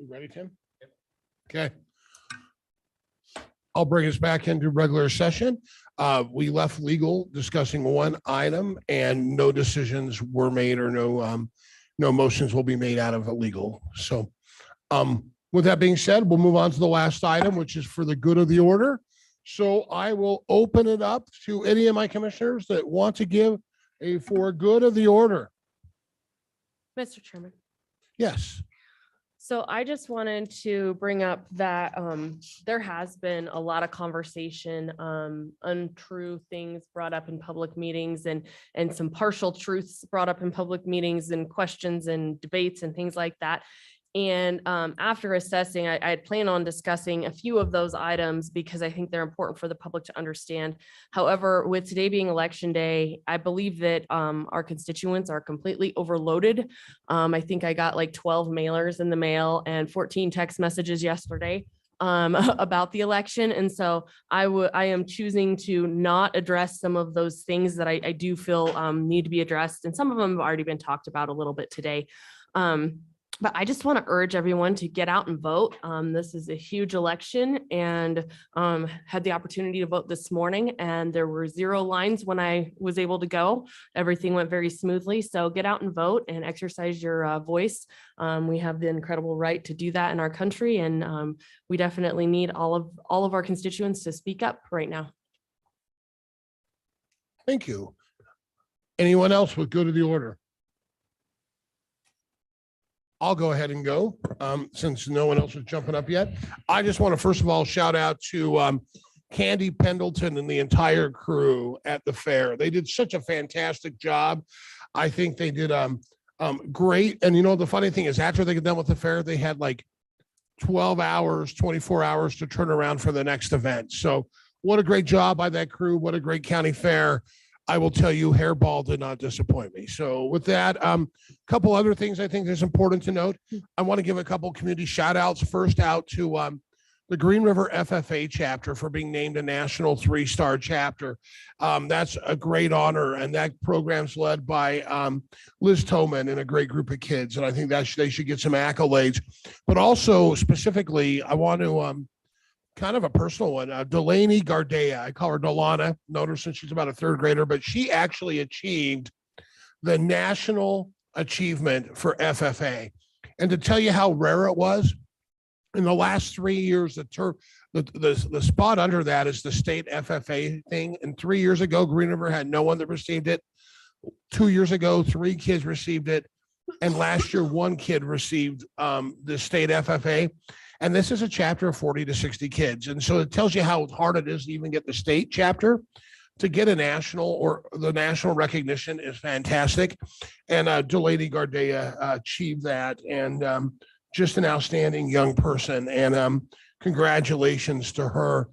You ready, Tim? Okay. I'll bring us back into regular session. We left legal discussing one item and no decisions were made or no motions will be made out of illegal. So with that being said, we'll move on to the last item, which is for the good of the order. So I will open it up to any of my commissioners that want to give a for good of the order. Mr. Chairman. Yes. So I just wanted to bring up that there has been a lot of conversation, untrue things brought up in public meetings and some partial truths brought up in public meetings and questions and debates and things like that. And after assessing, I had planned on discussing a few of those items because I think they're important for the public to understand. However, with today being election day, I believe that our constituents are completely overloaded. I think I got like 12 mailers in the mail and 14 text messages yesterday about the election. And so I am choosing to not address some of those things that I do feel need to be addressed. And some of them have already been talked about a little bit today. But I just want to urge everyone to get out and vote. This is a huge election and had the opportunity to vote this morning and there were 0 lines when I was able to go. Everything went very smoothly. So get out and vote and exercise your voice. We have the incredible right to do that in our country. And we definitely need all of our constituents to speak up right now. Thank you. Anyone else with good of the order? I'll go ahead and go since no one else is jumping up yet. I just want to first of all shout out to Candy Pendleton and the entire crew at the fair. They did such a fantastic job. I think they did great. And you know, the funny thing is after they get done with the fair, they had like 12 hours, 24 hours to turn around for the next event. So what a great job by that crew. What a great county fair. I will tell you, Hairball did not disappoint me. So with that, couple other things I think is important to note. I want to give a couple community shout outs. First out to the Green River FFA chapter for being named a national 3-star chapter. That's a great honor. And that program's led by Liz Toman and a great group of kids. And I think that they should get some accolades. But also specifically, I want to kind of a personal one. Delaney Gardea, I call her Delana, known her since she's about a 3rd grader, but she actually achieved the national achievement for FFA. And to tell you how rare it was, in the last 3 years, the spot under that is the state FFA thing. And 3 years ago, Green River had no one that received it. 2 years ago, 3 kids received it. And last year, 1 kid received the state FFA. And this is a chapter of 40 to 60 kids. And so it tells you how hard it is to even get the state chapter. To get a national or the national recognition is fantastic. And Delaney Gardea achieved that. And just an outstanding young person. And congratulations to her.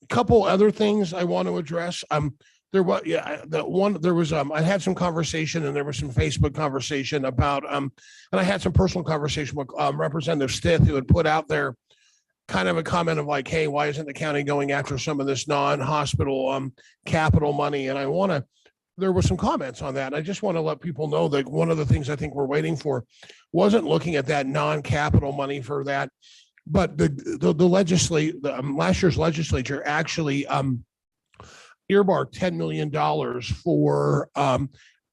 Couple other things I want to address. There was I had some conversation and there was some Facebook conversation about and I had some personal conversation with Representative Stith, who had put out there kind of a comment of like, hey, why isn't the county going after some of this non-hospital capital money? And there were some comments on that. And I just want to let people know that one of the things I think we're waiting for wasn't looking at that non-capital money for that, but last year's legislature actually earmarked $10 million for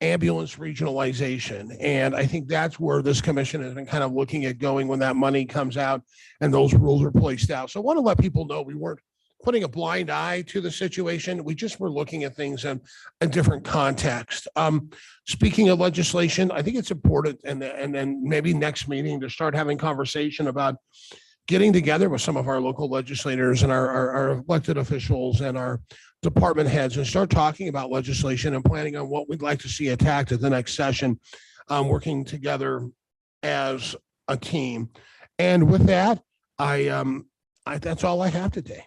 ambulance regionalization. And I think that's where this commission has been kind of looking at going when that money comes out and those rules are placed out. So I want to let people know we weren't putting a blind eye to the situation. We just were looking at things in a different context. Speaking of legislation, I think it's important and then maybe next meeting to start having conversation about getting together with some of our local legislators and our elected officials and our department heads and start talking about legislation and planning on what we'd like to see attacked at the next session, working together as a team. And with that, that's all I have today.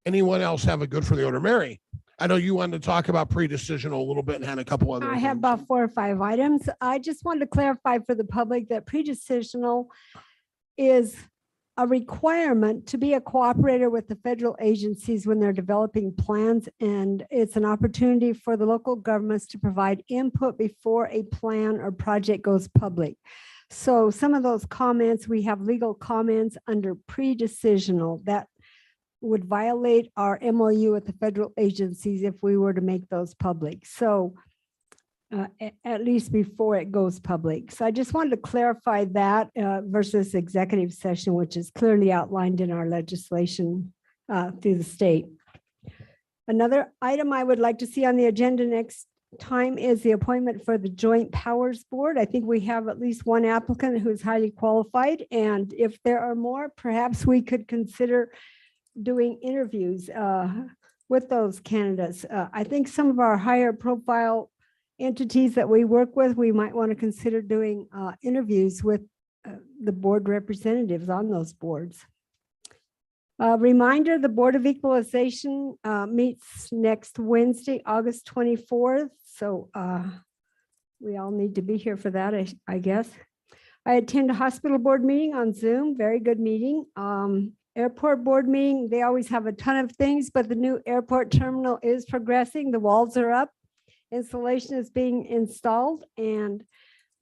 Anyone else have a good for the order? Mary, I know you wanted to talk about pre-decisional a little bit and had a couple other I things. have about 4 or 5 items. I just wanted to clarify for the public that pre-decisional is a requirement to be a cooperator with the federal agencies when they're developing plans, and it's an opportunity for the local governments to provide input before a plan or project goes public. So some of those comments, we have legal comments under pre-decisional that would violate our MOU with the federal agencies if we were to make those public. So at least before it goes public. So I just wanted to clarify that versus executive session, which is clearly outlined in our legislation through the state. Another item I would like to see on the agenda next time is the appointment for the Joint Powers Board. I think we have at least one applicant who is highly qualified. And if there are more, perhaps we could consider doing interviews with those candidates. I think some of our higher profile entities that we work with, we might want to consider doing interviews with the board representatives on those boards. Reminder, the Board of Equalization meets next Wednesday, August 24th. So we all need to be here for that, I guess. I attend a hospital board meeting on Zoom, very good meeting. Airport board meeting, they always have a ton of things, but the new airport terminal is progressing. The walls are up. Installation is being installed,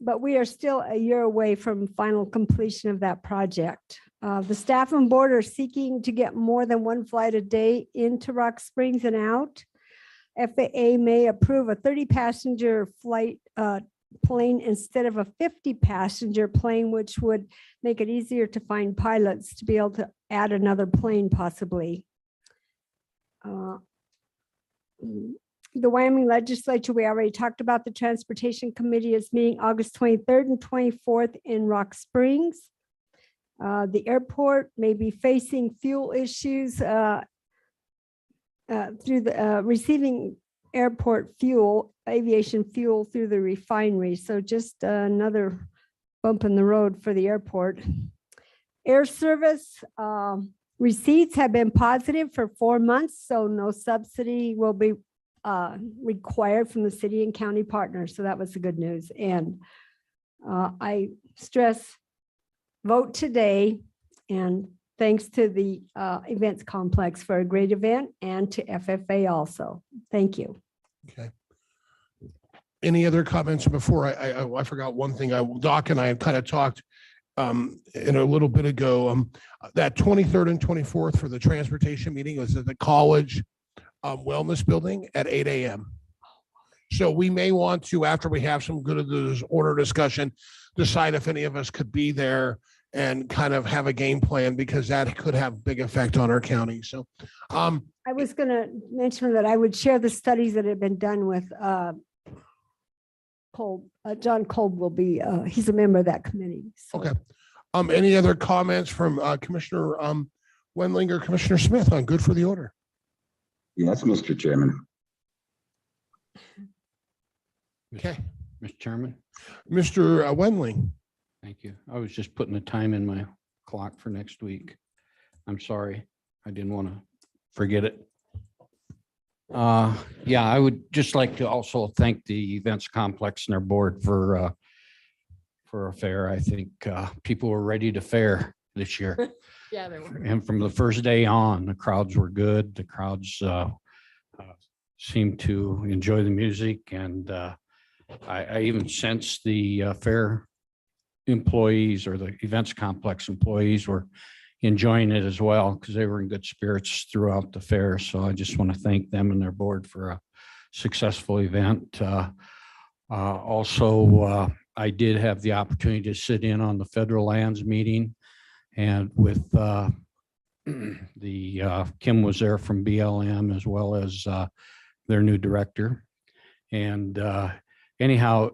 but we are still a year away from final completion of that project. The staff and board are seeking to get more than one flight a day into Rock Springs and out. FAA may approve a 30-passenger flight plane instead of a 50-passenger plane, which would make it easier to find pilots to be able to add another plane possibly. The Wyoming legislature, we already talked about. The Transportation Committee is meeting August 23rd and 24th in Rock Springs. The airport may be facing fuel issues through the receiving airport fuel, aviation fuel through the refinery. So just another bump in the road for the airport. Air service receipts have been positive for 4 months, so no subsidy will be required from the city and county partners. So that was the good news. And I stress, vote today, and thanks to the events complex for a great event, and to FFA also. Thank you. Okay. Any other comments before I forgot one thing? Doc and I had kind of talked in a little bit ago. That 23rd and 24th for the transportation meeting was at the college wellness building at 8 a.m. So we may want to, after we have some good of this order discussion, decide if any of us could be there and kind of have a game plan, because that could have big effect on our county. So I was going to mention that I would share the studies that have been done with Kolb. John Kolb will be, he's a member of that committee. So. Okay. Any other comments from Commissioner Wendling or Commissioner Smith on good for the order? Yes, Mr. Chairman. Okay. Mr. Chairman, Mr. Wendling. thank you. I was just putting a time in my clock for next week. I'm sorry. I didn't want to forget it. Yeah, I would just like to also thank the events complex and their board for a fair. I think people were ready to fair this year. Yeah, they were. And from the first day on, the crowds were good. The crowds seemed to enjoy the music, and I even sensed the fair employees or the events complex employees were enjoying it as well, because they were in good spirits throughout the fair. So I just want to thank them and their board for a successful event. Also, I did have the opportunity to sit in on the federal lands meeting, and with Kim was there from BLM, as well as their new director. And anyhow,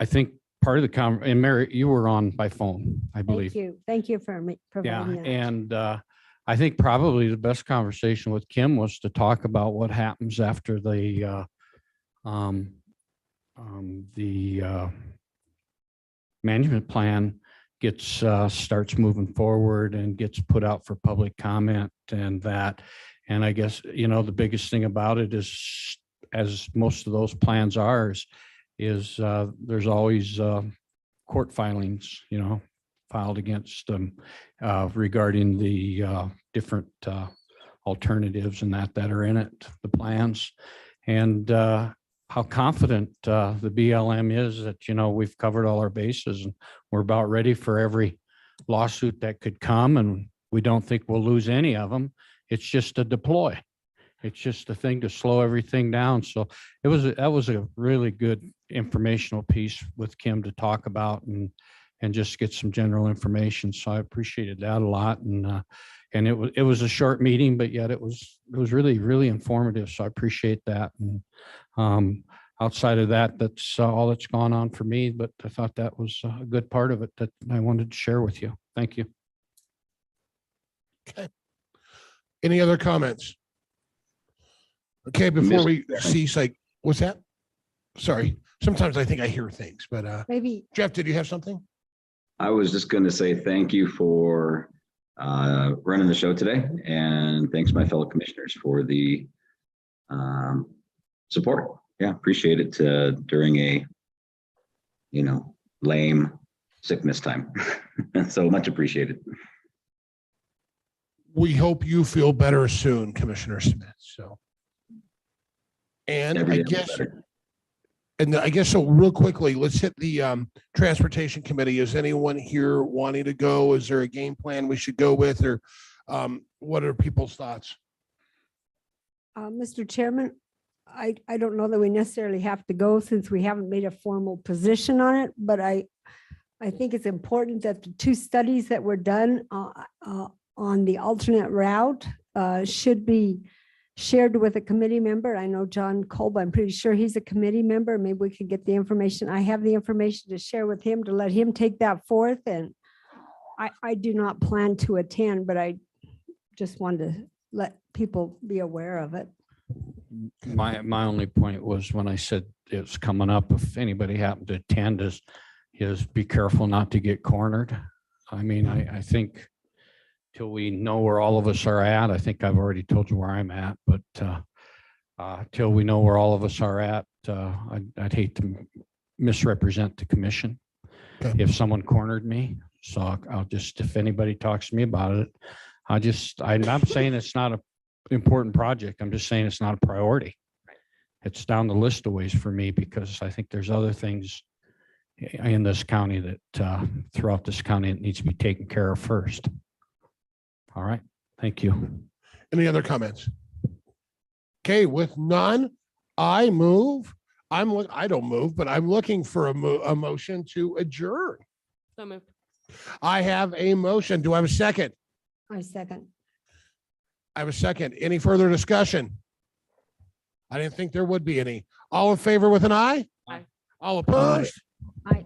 I think part of the and Mary, you were on by phone, I believe. Thank you for providing Yeah, that. and I think probably the best conversation with Kim was to talk about what happens after the management plan gets starts moving forward and gets put out for public comment, and that. And I guess, you know, the biggest thing about it is, as most of those plans are, is there's always court filings, you know, filed against them regarding the different alternatives and that are in it, the plans. And how confident the BLM is that, we've covered all our bases and we're about ready for every lawsuit that could come, and we don't think we'll lose any of them. It's just a deploy. It's just a thing to slow everything down. So that was a really good informational piece with Kim to talk about and just get some general information. So I appreciated that a lot. And it was a short meeting, but yet it was really, really informative. So I appreciate that. And outside of that, that's all that's gone on for me, but I thought that was a good part of it that I wanted to share with you. Thank you. Okay. Any other comments? Okay, before we cease, what's that? Sorry. Sometimes I think I hear things, but Maybe Jeff, did you have something? I was just going to say thank you for running the show today, and thanks my fellow commissioners for the support. Yeah, appreciate it during a lame sickness time. So much appreciated. We hope you feel better soon, Commissioner Smith. So, and Every I day guess, better. and I guess so. Real quickly, let's hit the Transportation Committee. Is anyone here wanting to go? Is there a game plan we should go with, or what are people's thoughts? Mr. Chairman, I don't know that we necessarily have to go since we haven't made a formal position on it, but I think it's important that the two studies that were done on the alternate route should be shared with a committee member. I know John Kolb, I'm pretty sure he's a committee member. Maybe we could get the information. I have the information to share with him to let him take that forth. And I do not plan to attend, but I just wanted to let people be aware of it. My only point was when I said it's coming up, if anybody happened to attend, is be careful not to get cornered. I mean, I think till we know where all of us are at, I think I've already told you where I'm at, but till we know where all of us are at, I'd hate to misrepresent the commission Okay. if someone cornered me. So I'll just, if anybody talks to me about it, I'm not saying it's not an important project. I'm just saying it's not a priority. It's down the list of ways for me because I think there's other things in this county that throughout this county that needs to be taken care of first. All right. Thank you. Any other comments? Okay, with none, I don't move, but I'm looking for a motion to adjourn. So moved. I have a motion. Do I have a second? I second. I have a second. Any further discussion? I didn't think there would be any. All in favor with an aye? Aye. All opposed? Aye.